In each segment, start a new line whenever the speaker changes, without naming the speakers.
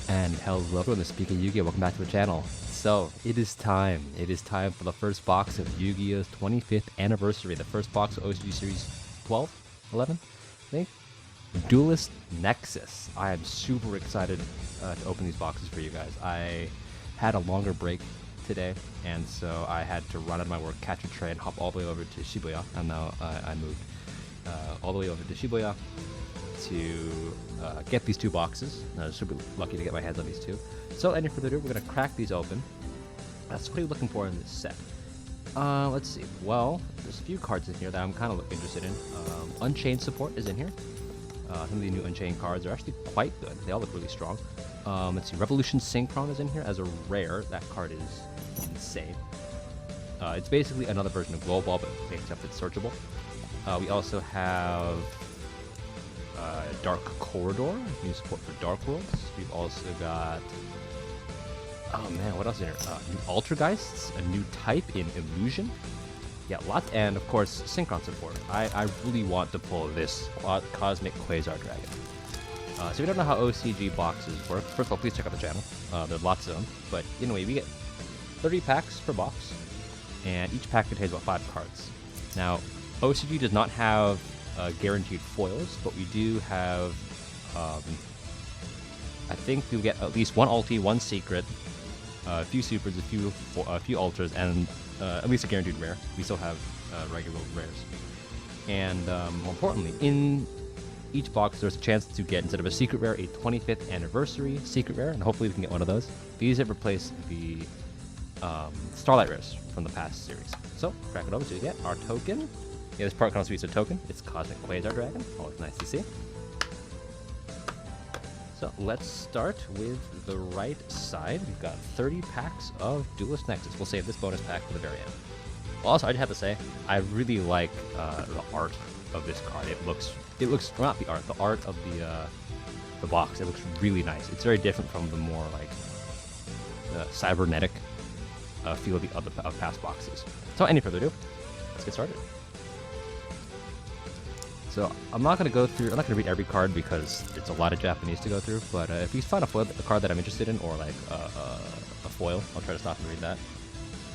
And hello everyone, this is Speaking Yugioh. Welcome back to the channel. So, it is time. It is time for the first box of Yu-Gi-Oh's 25th anniversary. The first box of OCG Series 12? 11? I think? Duelist Nexus. I am super excited to open these boxes for you guys. I had a longer break today, and so I had to run out of my work, catch a train, hop all the way over to Shibuya, and now I moved all the way over to Shibuya to get these two boxes. I was super lucky to get my hands on these two. So, any further ado, we're going to crack these open. So what are you looking for in this set? Let's see. Well, there's a few cards in here that I'm kind of interested in. Unchained support is in here. Some of the new Unchained cards are actually quite good. They all look really strong. Let's see. Revolution Synchron is in here as a rare. That card is insane. It's basically another version of Glow Ball, but except it's searchable. We also have Dark Corridor, new support for Dark Worlds. We've also got, oh man, what else is in here? New Altergeists, a new type in Illusion. Yeah, lots, and of course, Synchron support. I really want to pull this Cosmic Quasar Dragon. So if you don't know how OCG boxes work, first of all, please check out the channel. There's lots of them. But anyway, we get 30 packs per box, and each pack contains about 5 cards. Now, OCG does not have guaranteed foils, but we do have, I think we'll get at least one ulti, one secret, a few supers, a few ultras, and at least a guaranteed rare. We still have regular rares. And more importantly, in each box there's a chance to get, instead of a secret rare, a 25th anniversary secret rare, and hopefully we can get one of those. These have replaced the Starlight rares from the past series. So, crack it over so you get our token. Yeah, this part can also be a token. It's Cosmic Quasar Dragon. Always nice to see. So let's start with the right side. We've got 30 packs of Duelist Nexus. We'll save this bonus pack for the very end. Well, also, I just have to say, I really like the art of this card. It looks, well, not the art, the art of the box. It looks really nice. It's very different from the more like cybernetic feel of the other past boxes. So, any further ado, let's get started. So I'm not going to read every card because it's a lot of Japanese to go through, but if you find a card that I'm interested in, or like a foil, I'll try to stop and read that.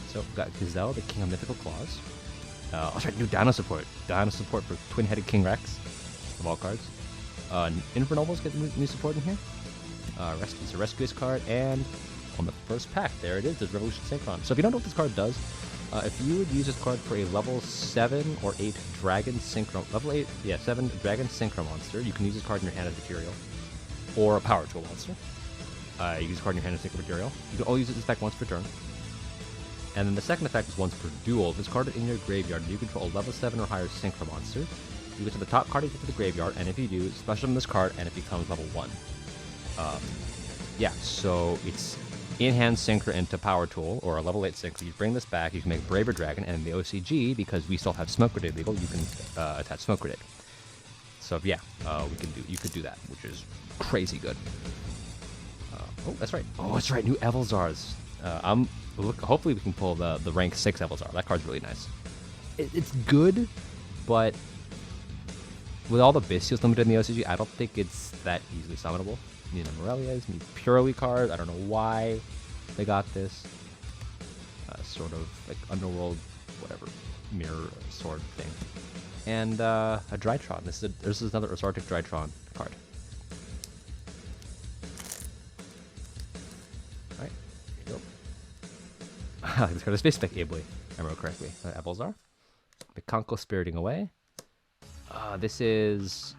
So we've got Gazelle, the King of Mythical Claws. I'll try to do Dino support. Dino support for Twin-Headed King Rex, of all cards. Infernobles get new support in here. It's a Rescuers card, and on the first pack, there it is, there's Revolution Synchron. So if you don't know what this card does, if you would use this card for a level 7 or 8 Dragon Synchro, level 8, yeah, 7 Dragon Synchro monster, you can use this card in your hand as material, or a Power Tool monster. You use this card in your hand as synchro material. You can only use this effect once per turn. And then the second effect is once per duel. This card is in your graveyard, and you control a level 7 or higher Synchro monster. You go to the top card, you get to the graveyard, and if you do, special summon this card, and it becomes level 1. Yeah, so it's in-hand Synchro into Power Tool, or a level 8 Synchro. You bring this back, you can make Braver Dragon, and in the OCG, because we still have Smoke Grenade legal, you can attach Smoke Grenade. So yeah, you could do that, which is crazy good. Oh, that's right. Oh, that's right, new Evelzars. Hopefully we can pull the rank 6 Evelzar. That card's really nice. It's good, but with all the Bystials limited in the OCG, I don't think it's that easily summonable. Need Morelias, need Purely cards. I don't know why they got this. Sort of like Underworld, whatever, mirror sword thing. And a Drytron. This is another Azartic Drytron card. Alright, here you go. This card is Space Spec Ably, if I remember correctly. Evelzar. Mikanko Spiriting Away. This is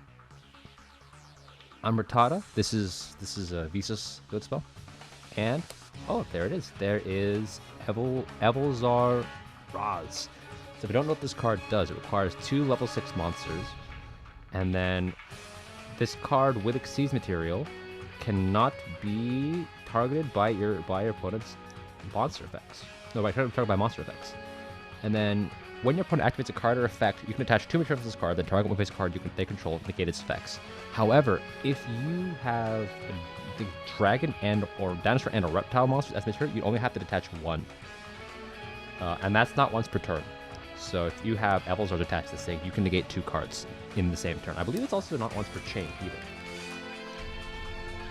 Amritada. This is a Visas good spell. And oh, there it is. There is Evelzar Raz. So if you don't know what this card does, it requires 2 level 6 monsters. And then this card with Xyz material cannot be targeted by your opponent's monster effects. No, targeted by monster effects. And then when your opponent activates a card or effect, you can attach 2 materials to this card, then target one base card they control to negate its effects. However, if you have the dragon or dinosaur and a reptile monsters as material, you only have to detach 1. And that's not once per turn. So if you have Evelzars attached to this thing, you can negate 2 cards in the same turn. I believe it's also not once per chain either.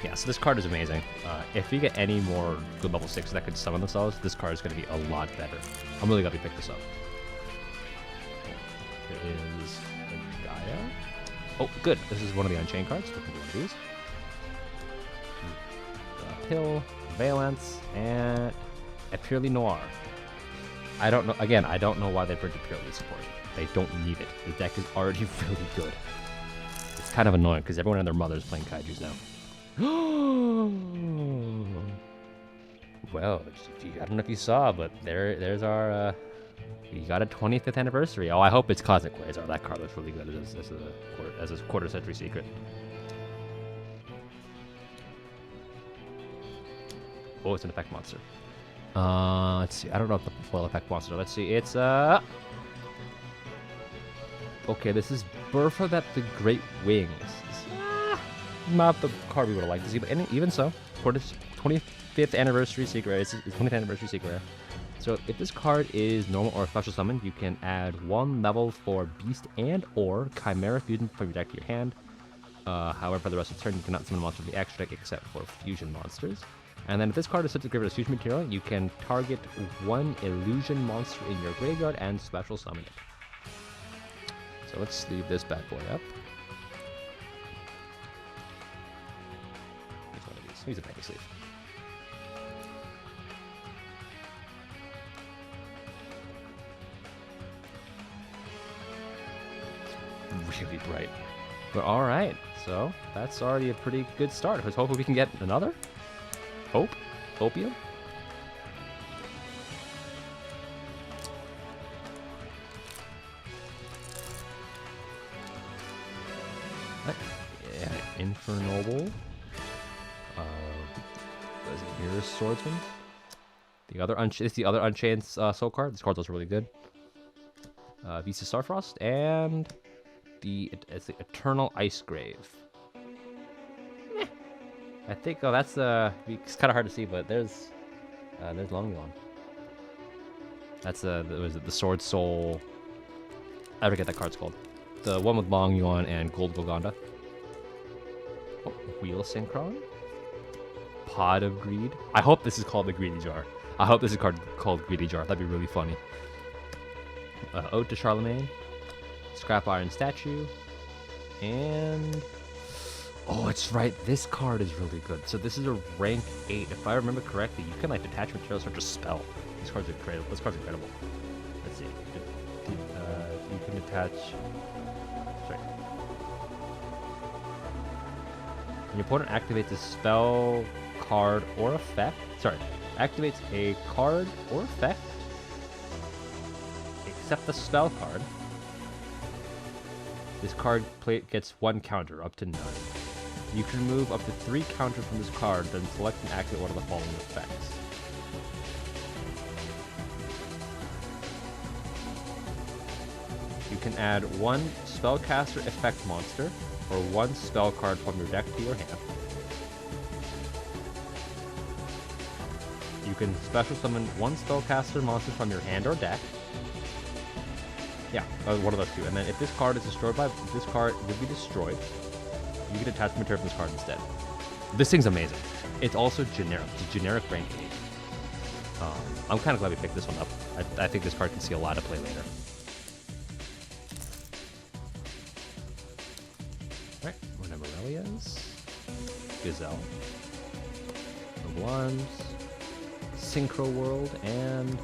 Yeah, so this card is amazing. If we get any more good level 6 that could summon themselves, this card is going to be a lot better. I'm really glad we picked this up. There is a Gaia. Oh, good. This is one of the Unchained cards. We can do one of these. Pill, Valence, and a Purely Noir. I don't know. Again, I don't know why they printed Purely support. They don't need it. The deck is already really good. It's kind of annoying because everyone and their mother is playing Kaijus now. Well, I don't know if you saw, but there's our. We got a 25th anniversary. Oh, I hope it's Cosmic Quasar. That card looks really good as a quarter century secret. Oh, it's an effect monster. Let's see. I don't know if the foil effect monster. Let's see. It's okay, this is Bertha the Great Wings. Not the card we would have liked to see, but even so, for this 25th anniversary secret, it's 20th anniversary secret. So if this card is normal or special summon, you can add 1 level for Beast and or Chimera Fusion from your deck to your hand. However, for the rest of the turn, you cannot summon a monster from the extra deck except for fusion monsters. And then if this card is set to give it a fusion material, you can target 1 illusion monster in your graveyard and special summon it. So let's sleeve this bad boy up. Here's one of these. Here's a penny sleeve. Really bright. But alright, so that's already a pretty good start. Let's hope we can get another. Hope? Opium? Yeah, Infernoble. What is it? Mirror Swordsman. It's the other Unchained Soul card. This card's also really good. Visa Starfrost and it's the Eternal Ice Grave. I think that's it's kind of hard to see, but there's Longyuan. That's was it the Sword Soul? I forget that card's called. The one with Longyuan and Gold Golgonda. Oh, Wheel Synchron. Pod of Greed. I hope this is called the Greedy Jar. I hope this is called Greedy Jar. That'd be really funny. Ode to Charlemagne. Scrap Iron Statue. And oh, it's right. This card is really good. So this is a rank 8. If I remember correctly, you can like detach materials such as spell. This card's incredible. Let's see. You can attach. Sorry. When your opponent activates a spell, card, or effect. Sorry. Activates a card or effect. Except the spell card. This card gets 1 counter, up to 9. You can remove up to 3 counters from this card, then select and activate one of the following effects. You can add 1 spellcaster effect monster, or 1 spell card from your deck to your hand. You can special summon 1 spellcaster monster from your hand or deck. Yeah, one of those 2. And then if this card is destroyed this card would be destroyed. You can attach material from this card instead. This thing's amazing. It's also generic. It's a generic rank 8. I'm kind of glad we picked this one up. I think this card can see a lot of play later. Alright, more Nemorelias. Gazelle. Alarms. Synchro World, and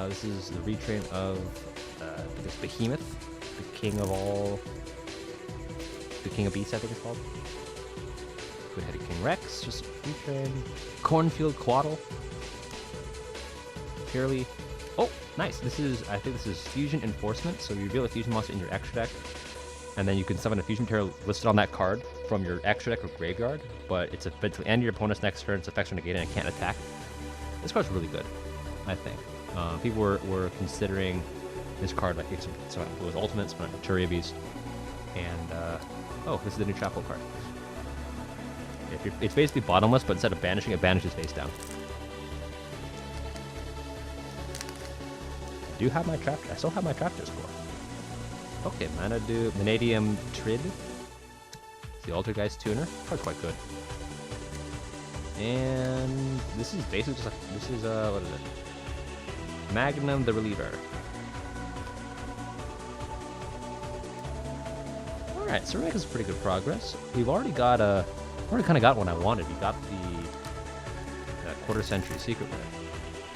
this is the retrain of this Behemoth, the king of beasts, I think it's called. Good-headed King Rex, just retrain. Cornfield Quaddle. Purely. Oh, nice. I think this is Fusion Enforcement. So you reveal a fusion monster in your extra deck, and then you can summon a fusion material listed on that card from your extra deck or graveyard. But it's a and your opponent's next turn, its effects are negated and it can't attack. This card's really good, I think. People were considering this card like it was Ultimate, some Turia Beast, and oh, this is the new Chapel card. It's basically bottomless, but instead of banishing, it banishes face down. I still have my Traptor score. Okay, Vanadium Trid. It's the Altergeist Tuner. Card's quite good. And this is basically just like, this is, what is it? Magnum the Reliever. Alright, so we're making some pretty good progress. We've already got kind of got what I wanted. We got the quarter century secret rare.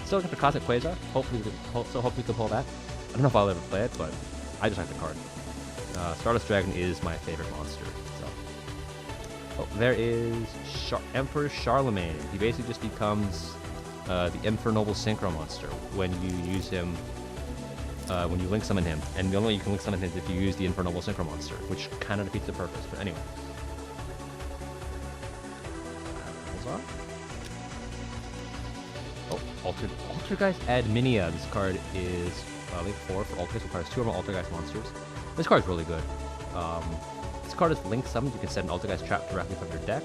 Still got the Cosmic Quasar. Hopefully we can pull that. I don't know if I'll ever play it, but I just like the card. Stardust Dragon is my favorite monster. So. Oh, there is Emperor Charlemagne. He basically just becomes the Infernoble Synchro monster when you use him, when you link summon him. And the only way you can link summon him is if you use the Infernoble Synchro monster, which kind of defeats the purpose. But anyway. Oh, Altergeist Adminia. This card is Link 4 for Altergeist. Requires 2 of our Altergeist monsters. This card is really good. This card is link summoned. You can set an Altergeist trap directly from your deck.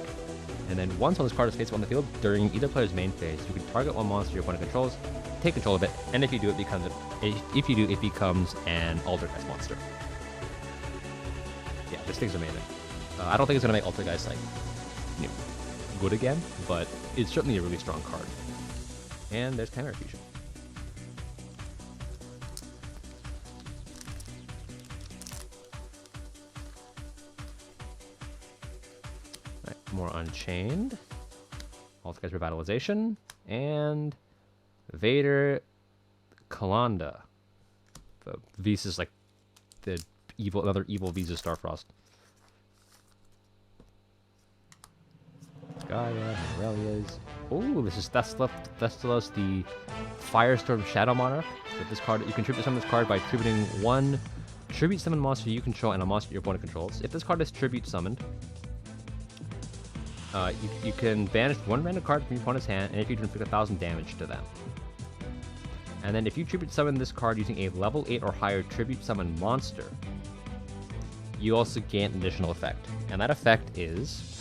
And then once on this card is face on the field, during either player's main phase, you can target one monster your opponent controls, take control of it, and if you do, it becomes an Altergeist monster. Yeah, this thing's amazing. I don't think it's gonna make Altergeist like good again, but it's certainly a really strong card. And there's Chimera Fusion. More Unchained, Altergeist Revitalization, and Vader Kalanda. The Visa's like the another evil Visa Starfrost. Gaia, Morelias. Oh, that's still us the Firestorm Shadow Monarch. So this card, you can tribute summon this card by tributing one tribute summon monster you control and a monster your opponent controls. If this card is tribute summoned, you can banish one random card from your opponent's hand, and if you do, inflict 1,000 damage to them. And then if you tribute summon this card using a level 8 or higher tribute summon monster, you also gain an additional effect. And that effect is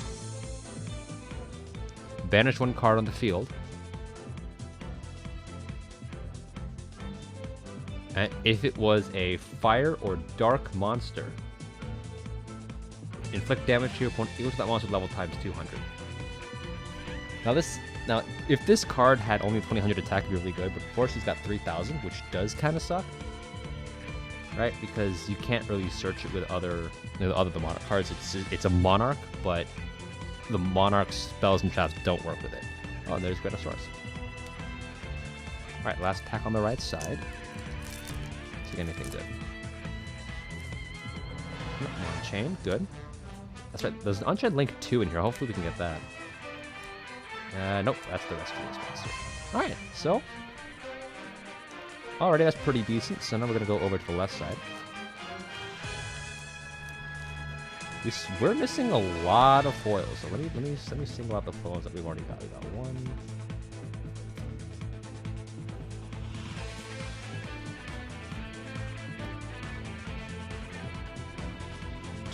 banish one card on the field. And if it was a fire or dark monster, inflict damage to your opponent equal to that monster level times 200. Now, if this card had only 2000 attack, it'd be really good, but of course he's got 3000, which does kind of suck, right? Because you can't really search it with other than Monarch cards. It's a Monarch, but the Monarch spells and traps don't work with it. Oh, and there's Gretosaurus. All right, last attack on the right side. See anything good? Unchained, good. That's right, there's an Unchained Link 2 in here. Hopefully we can get that. Nope, that's the rest of this monster. Alright, so. Alrighty, that's pretty decent. So now we're going to go over to the left side. We're missing a lot of foils. So let me single out the foils that we've already got. We got 1.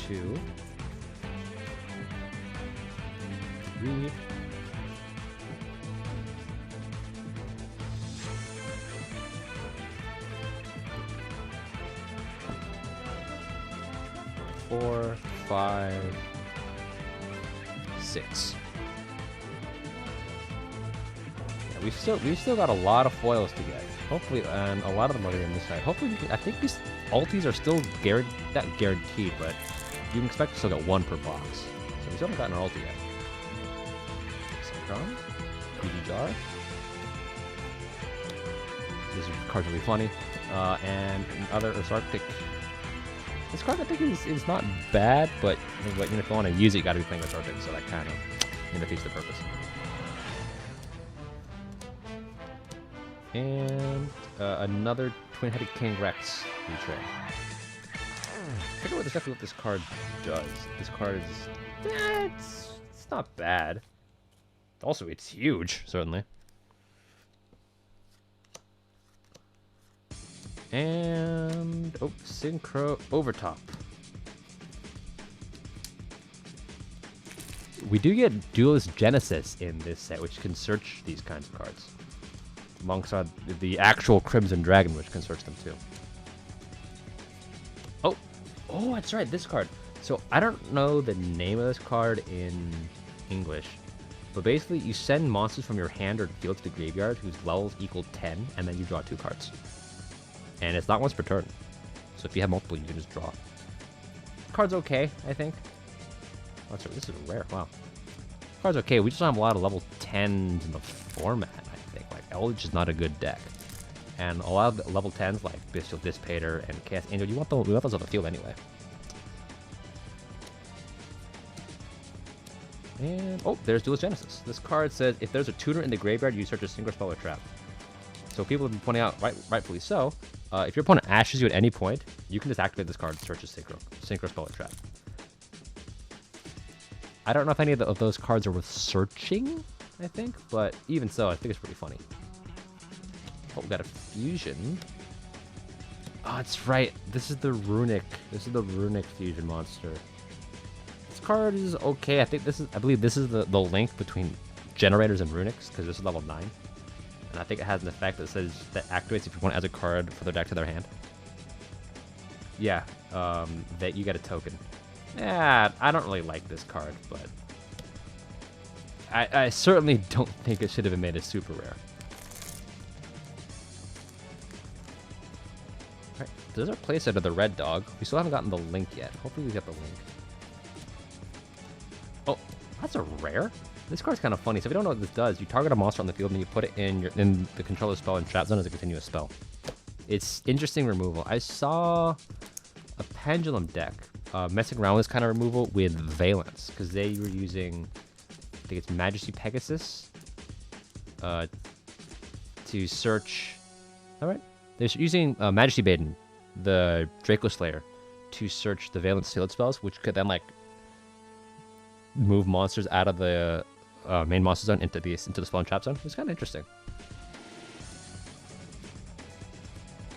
2. 3. 4, 5, 6. Yeah, we've still got a lot of foils to get. Hopefully, and a lot of them are on this side. Hopefully, I think these ultis are still not guaranteed, but you can expect to still get 1 per box. So we still haven't gotten our ulti yet. Synchron, PG Jar. This card's really funny. And another Arctic. This card I think is not bad, but if you want to use it, you got to be playing with Arctic, so that kind of defeats the purpose. And another Twin-Headed King Rex retray. I forget what this card does. This card is it's not bad. Also, it's huge, certainly. And Synchro Overtop. We do get Duelist Genesis in this set, which can search these kinds of cards. Alongside the actual Crimson Dragon, which can search them too. Oh, that's right, this card. So I don't know the name of this card in English. But basically, you send monsters from your hand or field to the graveyard whose levels equal 10, and then you draw 2 cards. And it's not once per turn. So if you have multiple, you can just draw. Card's okay, I think. Oh, this is rare. Wow. Card's okay. We just don't have a lot of level 10s in the format, I think. Like, Eldritch is not a good deck. And a lot of the level 10s, like Bestial Dissipator and Chaos Angel, you want those on the field anyway. And, oh, there's Duelist Genesis. This card says, if there's a tutor in the graveyard, you search a synchro spell or trap. So people have been pointing out, rightfully so, if your opponent ashes you at any point, you can just activate this card and search a synchro spell or trap. I don't know if any of those cards are worth searching, I think, but even so, I think it's pretty funny. Oh, we got a fusion. Oh, that's right. This is the Runic. This is the Runic fusion monster. This card is okay. I believe this is the link between generators and Runics, because this is level 9. And I think it has an effect that says that activates if your opponent adds a card for their deck to their hand. Yeah, that you get a token. Yeah, I don't really like this card, but I certainly don't think it should have been made a super rare. Alright, there's our playset of the red dog. We still haven't gotten the link yet. Hopefully we get the link. Oh, that's a rare? This card's kind of funny. So if you don't know what this does, you target a monster on the field and you put it in the controller's spell and trap zone as a continuous spell. It's interesting removal. I saw a pendulum deck messing around with this kind of removal with Valence, because they were using, I think it's Majesty Pegasus, to search. All right, they're using Majesty Maiden, the Draco Slayer, to search the Valence sealed spells, which could then like move monsters out of the main monster zone into the spell and trap zone. It's kind of interesting.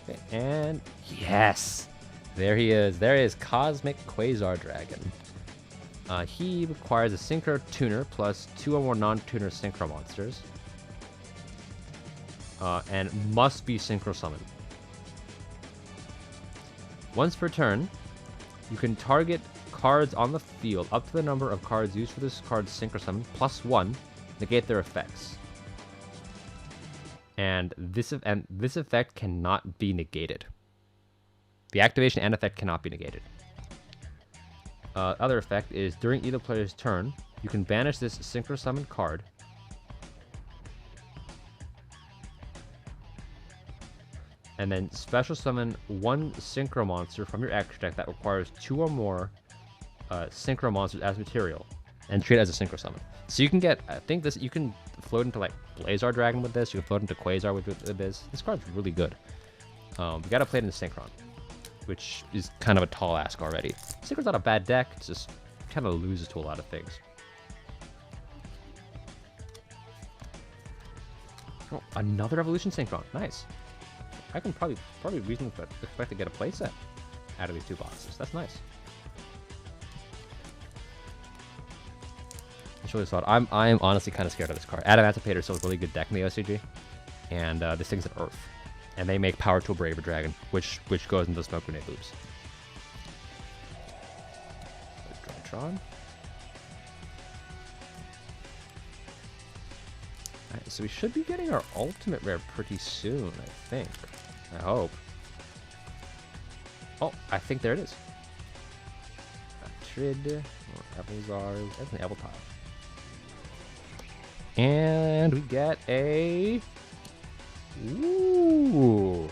Okay, and yes, there he is. There is Cosmic Quasar Dragon. He requires a Synchro Tuner plus 2 or more non-tuner Synchro monsters, and must be Synchro Summoned. Once per turn, you can target cards on the field up to the number of cards used for this card's Synchro Summon plus 1, negate their effects. And this effect cannot be negated. The activation and effect cannot be negated. Other effect is, during either player's turn, you can banish this Synchro Summon card and then special summon 1 Synchro monster from your extra deck that requires 2 or more Synchro monsters as material, and treat it as a Synchro Summon. So you can get, I think this, you can float into like Blazar Dragon with this, you can float into Quasar with this. This card's really good. We gotta play it in Synchron, which is kind of a tall ask already. Synchron's not a bad deck, it's just kind of loses to a lot of things. Oh, another Evolution Synchron, nice. I can probably reasonably expect to get a playset out of these 2 boxes. That's nice. It's really solid. I'm honestly kind of scared of this card. Adamantipator is still a really good deck in the OCG, and this thing's an Earth, and they make Power to a Braver Dragon, which goes into the Smoke Grenade loops. Drytron. Alright, so we should be getting our ultimate rare pretty soon, I think. I hope. Oh, I think there it is. Trid, more Evelzars, that's an Eveltile. And we get a... Ooh!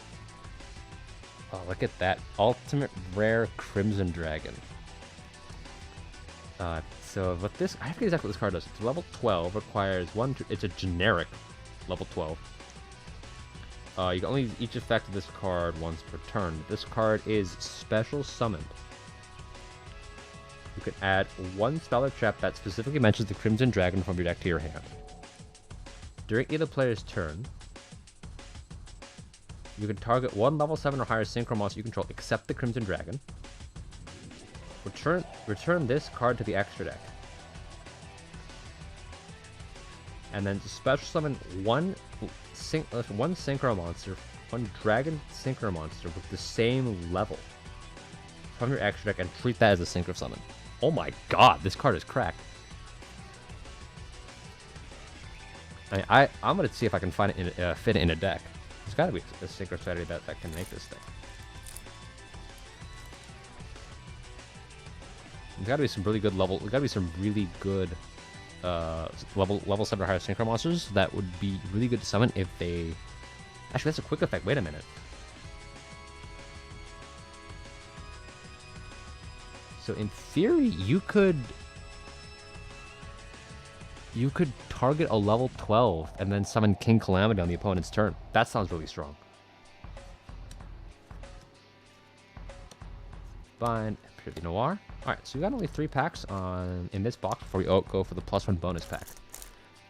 Oh, look at that. Ultimate Rare Crimson Dragon. So what this... I forget exactly what this card does. It's level 12, requires 1... It's a generic level 12. You can only use each effect of this card once per turn. This card is special summoned. You can add 1 spell or trap that specifically mentions the Crimson Dragon from your deck to your hand. During either player's turn, you can target 1 level 7 or higher Synchro monster you control except the Crimson Dragon. Return this card to the extra deck. And then special summon 1 Synchro monster, 1 Dragon Synchro monster with the same level from your extra deck and treat that as a Synchro Summon. Oh my god, this card is cracked. I mean, I'm gonna see if I can find it in, fit it in a deck. There's gotta be a secret strategy that can make this thing. There's gotta be some really good level. There's gotta be some really good level 7 or higher synchro monsters that would be really good to summon if they. Actually, that's a quick effect. Wait a minute. So in theory, you could target a level 12 and then summon King Calamity on the opponent's turn. That sounds really strong. Fine. Pretty Noir. Alright, so we got only 3 packs in this box before we go for the +1 bonus pack.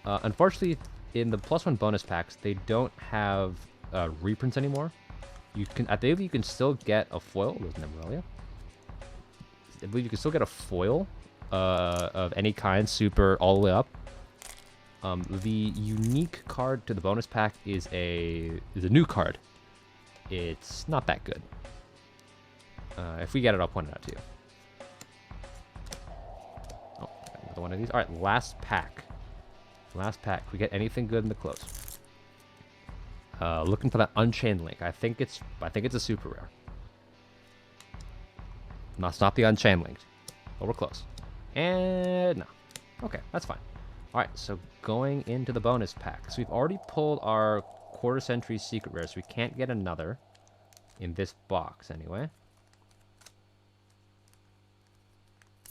Unfortunately, in the +1 bonus packs, they don't have reprints anymore. I believe you can still get a foil. There's an Aurelia. I believe you can still get a foil of any kind, super all the way up. The unique card to the bonus pack is a new card. It's not that good. If we get it, I'll point it out to you. Oh, another one of these. All right, last pack. Last pack. We get anything good in the close. Looking for that Unchained Link. I think it's a super rare. No, it's not the Unchained Link. But we're close. And no. Okay, that's fine. All right, so going into the bonus pack. So we've already pulled our quarter century secret rare, so we can't get another in this box anyway.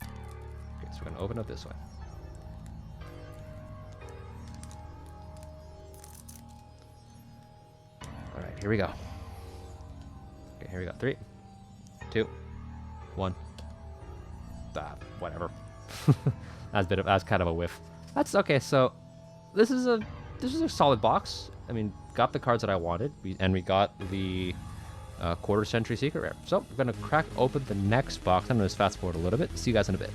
Okay, so we're gonna open up this way. All right, here we go. Okay, here we go. 3, 2, 1. Whatever. That's kind of a whiff. That's okay. So this is a solid box. I mean, got the cards that I wanted, and we got the quarter century secret rare. So we're gonna crack open the next box. I'm gonna just fast forward a little bit. See you guys in a bit.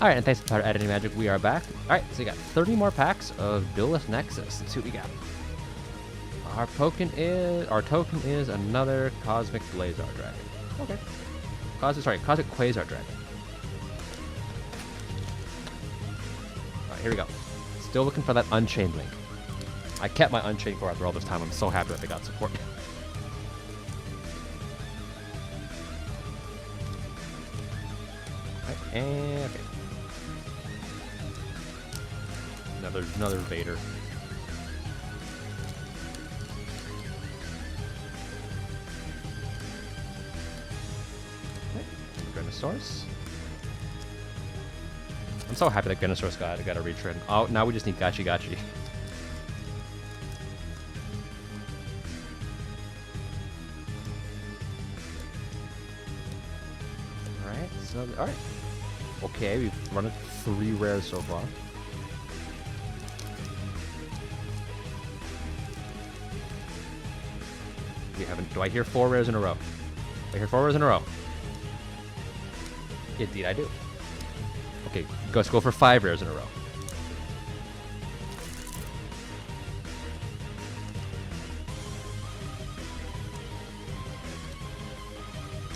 Alright, and thanks to Power Editing Magic, we are back. Alright, so we got 30 more packs of Duelist Nexus. Let's see what we got. Our token is another Cosmic Blazar Dragon. Okay. Cosmic Quasar Dragon. Alright, here we go. Still looking for that Unchained Link. I kept my Unchained core after all this time. I'm so happy that they got support. Alright, and okay. Another Vader. Okay. Grenosaurus. I'm so happy that Grenosaurus got a retrade. Oh, now we just need Gachi Gachi. Alright, so alright. Okay, we've run it 3 rares so far. We haven't. Do I hear 4 rares in a row? I hear 4 rares in a row. Indeed, I do. Okay, let's go for 5 rares in a row.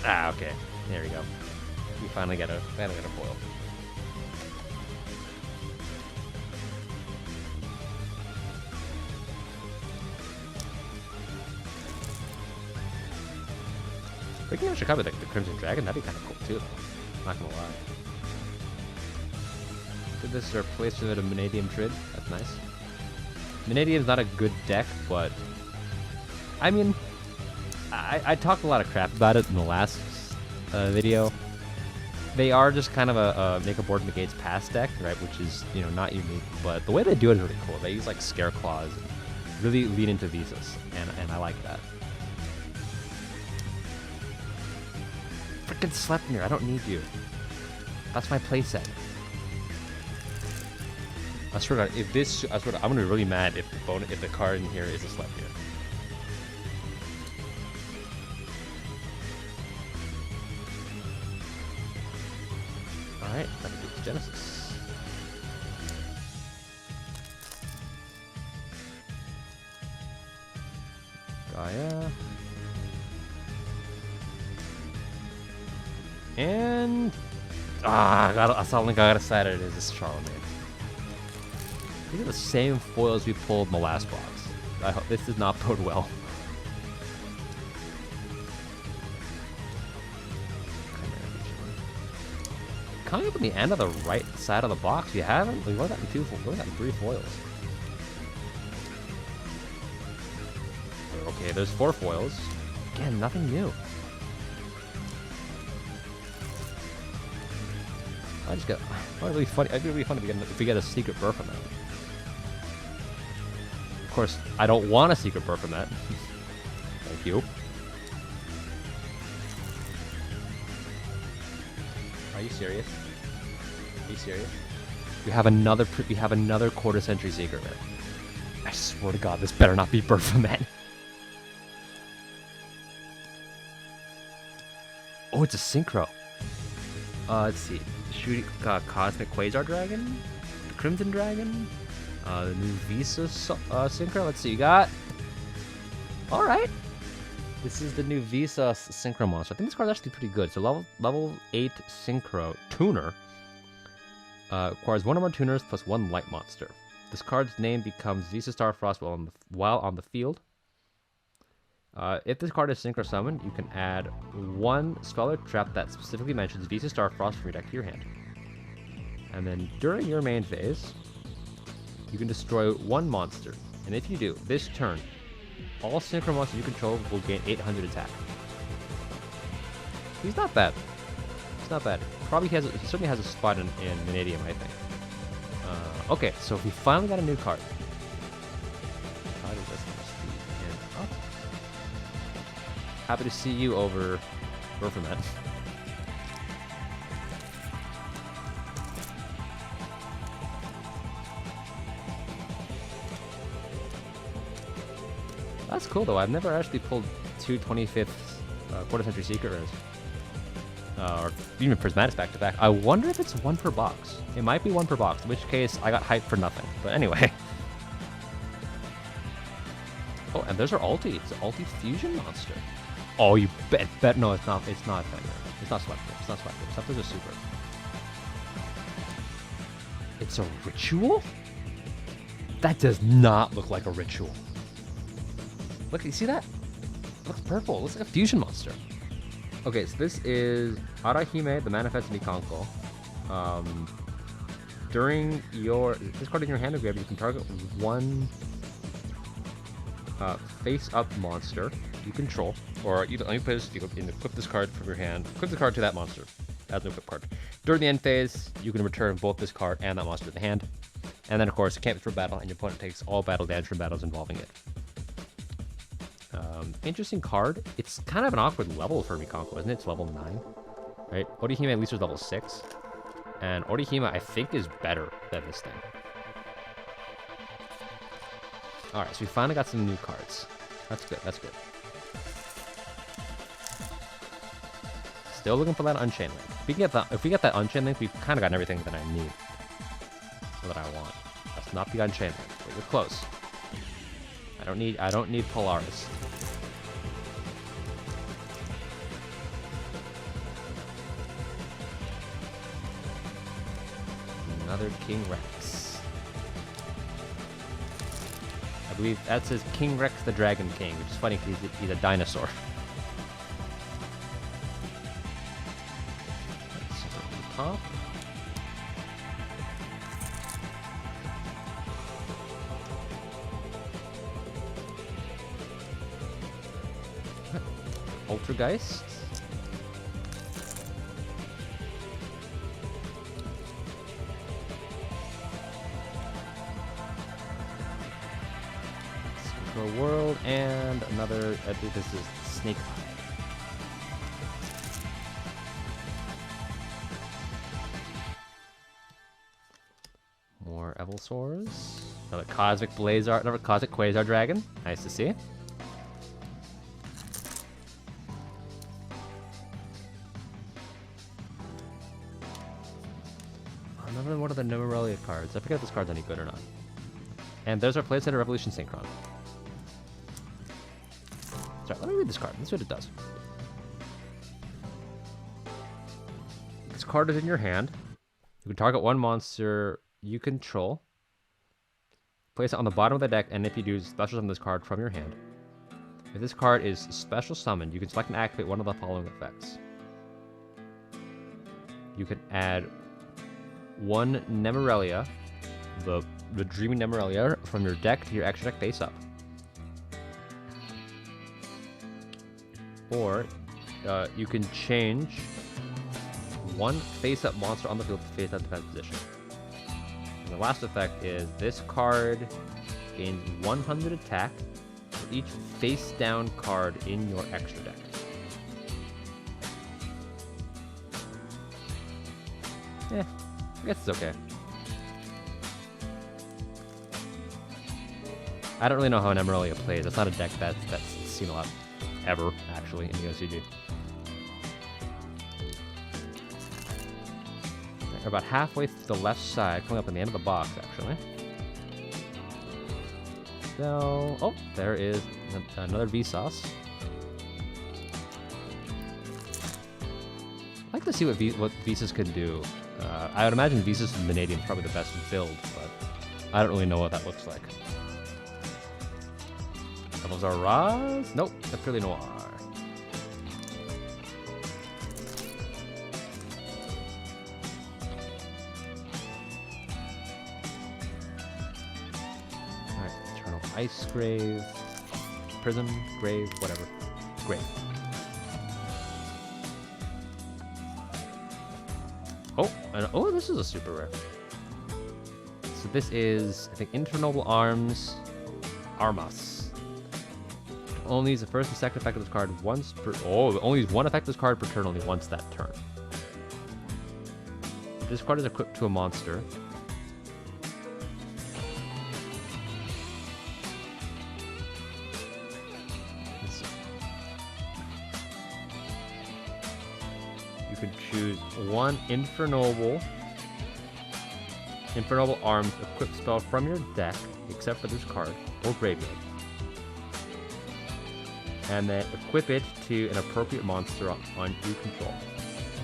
Ah, okay. There we go. We finally get a foil. We can actually cover the Crimson Dragon. That'd be kind of cool too, though. Not gonna lie. Did this replacement of Vanadium Trid? That's nice. Vanadium's not a good deck, but I mean, I talked a lot of crap about it in the last video. They are just kind of a make a board negates pass deck, right? Which is, you know, not unique, but the way they do it is really cool. They use like Scare Claws and really lean into Visas, and I like that. Frickin' Sleipnir, I don't need you. That's my playset. I swear to God, I'm gonna be really mad if the card in here is a Sleipnir. Alright, that includes Genesis. Gaia. And I suddenly got excited. It is this Charlemagne. These are the same foils we pulled in the last box. I hope this does not bode well. Coming up at the end of the right side of the box, you haven't. We've only gotten three foils. Okay, there's 4 foils. Again, nothing new. It'd be really funny. It'd be really funny if we get a secret burr from that. Of course, I don't want a secret burr from that. Thank you. Are you serious? Are you serious? We have another quarter century secret rare. I swear to God, this better not be burr from that. Oh, it's a synchro. Let's see. Shooting Cosmic Quasar Dragon, the Crimson Dragon, the new Visa Synchro. Let's see, you got. All right, this is the new Visa Synchro monster. I think this card's actually pretty good. So level 8 Synchro Tuner acquires 1 or more tuners plus 1 light monster. This card's name becomes Visa Starfrost while on the field. If this card is Synchro Summoned, you can add 1 spell or trap that specifically mentions Visa Starfrost from your deck to your hand. And then during your main phase, you can destroy 1 monster. And if you do, this turn, all Synchro monsters you control will gain 800 attack. He's not bad. He's not bad. He certainly has a spot in Vanadium, I think. Okay, so we finally got a new card. How does this speed? Happy to see you over from that. That's cool though. I've never actually pulled 2 25th quarter century secret rares. Or even prismatics back to back. I wonder if it's 1 per box. It might be 1 per box, in which case I got hyped for nothing. But anyway. Oh, and there's our ulti. It's an ulti fusion monster. Oh, you bet. No, it's not. It's not Fender. It's not Sweater. It's not Sweater. Sweater's a super. It's a ritual? That does not look like a ritual. Look, you see that? It looks purple. It looks like a fusion monster. Okay, so this is Arahime, the Manifest Mikanko. During this card in your hand, you can target 1 face-up monster you control, or let me put this, you can equip this card from your hand, equip the card to that monster as an equip card. During the end phase, you can return both this card and that monster to the hand. And then, of course, it can't be for battle, and your opponent takes all battle damage from battles involving it. Interesting card. It's kind of an awkward level for Mikanko, isn't it? It's level 9, right? Orihime at least was level 6. And Orihime, I think, is better than this thing. Alright, so we finally got some new cards. That's good, that's good. Still looking for that Unchained Link. If we get that Unchained Link, we've kind of gotten everything that I need. Or that I want. That's not the Unchained Link, but you're close. I don't need Polaris. Another King Rex. I believe that says King Rex the Dragon King, which is funny because he's a dinosaur. Let's go to the top. Ultrageist. Synchro World, and another, I think this is Snake Eye. More Evilsaurs. Another Cosmic Quasar Dragon. Nice to see. Another one of the Nomorelia cards. I forget if this card's any good or not. And there's our Playset of Revolution Synchron. Sorry, let me read this card. That's what it does. This card is in your hand. You can target one monster you control. Place it on the bottom of the deck, and if you do, special summon this card from your hand. If this card is special summoned, you can select and activate one of the following effects. You can add one Nemorelia, the Dreaming Nemorelia, from your deck to your extra deck face up. Or you can change one face-up monster on the field to face-up defense position. And the last effect is this card gains 100 attack for each face-down card in your extra deck. Yeah, I guess it's okay. I don't really know how Nemorelia plays. It's not a deck that's seen a lot ever, actually, in the OCG. We're about halfway to the left side, coming up on the end of the box, actually. So, oh, there is another Vsauce. I'd like to see what Vsauce can do. I would imagine Vsauce and Vanadium is probably the best build, but I don't really know what that looks like. Those are Raz? Nope, that's really Noir. Alright, Eternal Ice Grave, Prism, Grave, whatever. Grave. Oh, this is a super rare. So this is, I think, Internoble Arms, Armas. Only use the first and second effect of this card once per... Oh, only use one effect of this card per turn only once that turn. If this card is equipped to a monster, you can choose one Infernoble Arms equipped spell from your deck, except for this card, or graveyard. And then equip it to an appropriate monster on you control.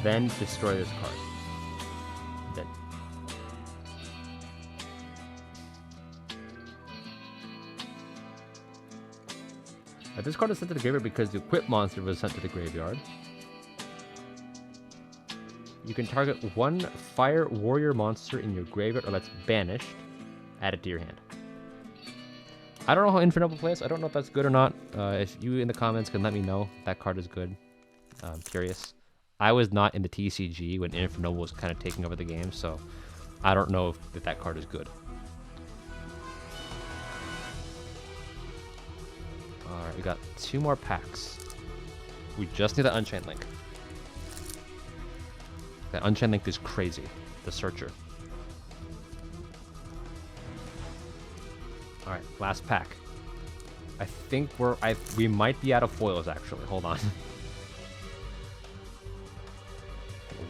Then destroy this card. Then. This card is sent to the graveyard because the equipped monster was sent to the graveyard. You can target one Fire Warrior monster in your graveyard or that's banished. Add it to your hand. I don't know how Infernoble plays. I don't know if that's good or not. If you in the comments can let me know if that card is good. I'm curious. I was not in the TCG when Infernoble was kind of taking over the game, so I don't know if that card is good. Alright, we got 2 more packs. We just need the Unchained Link. That Unchained Link is crazy. The Searcher. Alright, last pack. I think we might be out of foils, actually. Hold on.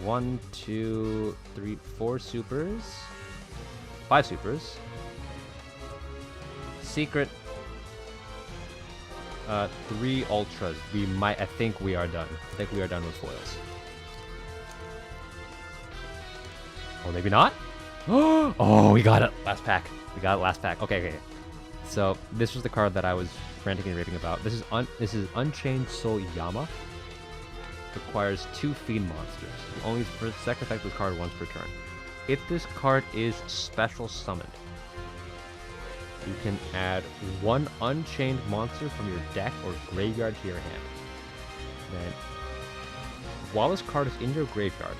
1, 2, 3, 4 supers. 5 supers. Secret. 3 ultras. I think we are done. I think we are done with foils. Or maybe not? Oh, we got it. Last pack. We got it last pack. Okay. So this was the card that I was ranting and raving about. This is Unchained Soul Yama. Requires 2 Fiend monsters. You only second effect this card once per turn. If this card is special summoned, you can add 1 Unchained monster from your deck or graveyard to your hand. Then, while this card is in your graveyard,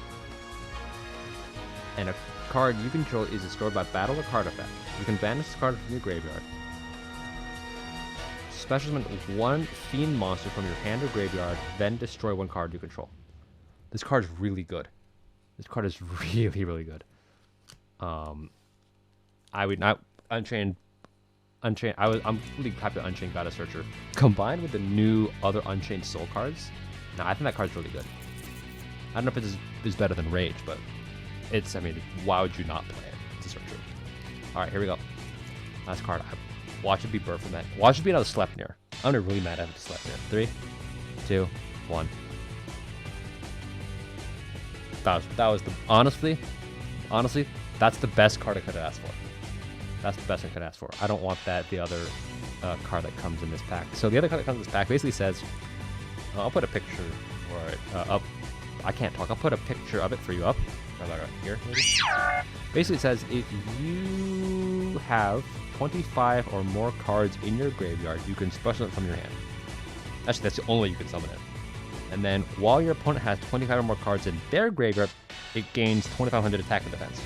and a card you control is destroyed by battle or card effect, you can banish this card from your graveyard. Special summon 1 Fiend monster from your hand or graveyard, then destroy 1 card you control. This card is really good. This card is really, really good. I would not Unchained. I'm really happy that Unchained got a Searcher. Combined with the new other Unchained Soul cards, now I think that card's really good. I don't know if it is better than Rage, but why would you not play it? It's a Searcher. Alright, here we go. Last card. Watch it be Burfman. Watch it be another Sleipnir. I'm gonna really mad I have to select it. 3, 2, 1. That was the honestly, that's the best card I could have asked for. That's the best I could ask for. I don't want the other card that comes in this pack. So the other card that comes in this pack basically says, I'll put a picture for it up. I can't talk. I'll put a picture of it for you up. Right here, maybe. Basically, it says if you have 25 or more cards in your graveyard, you can special it from your hand. Actually, that's the only way you can summon it. And then while your opponent has 25 or more cards in their graveyard, it gains 2500 attack and defense.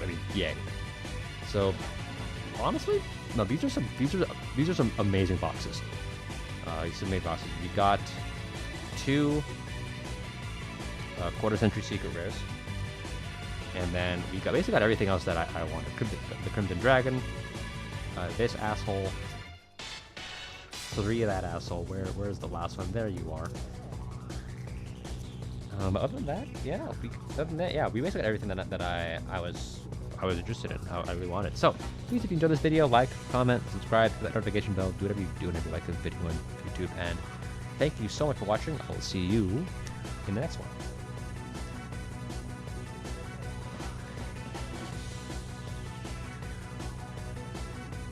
I mean, yay. So, honestly, no, these are some amazing boxes. These are amazing boxes. You got 2 quarter century secret rares, and then we basically got everything else that I wanted. The Crimson Dragon, this asshole, 3 of that asshole. Where's the last one? There you are. Other than that, yeah, we basically got everything that I was interested in. I really wanted. So please, if you enjoyed this video, like, comment, subscribe, hit that notification bell, do whatever you do whenever you like this video on YouTube. And thank you so much for watching. I will see you in the next one.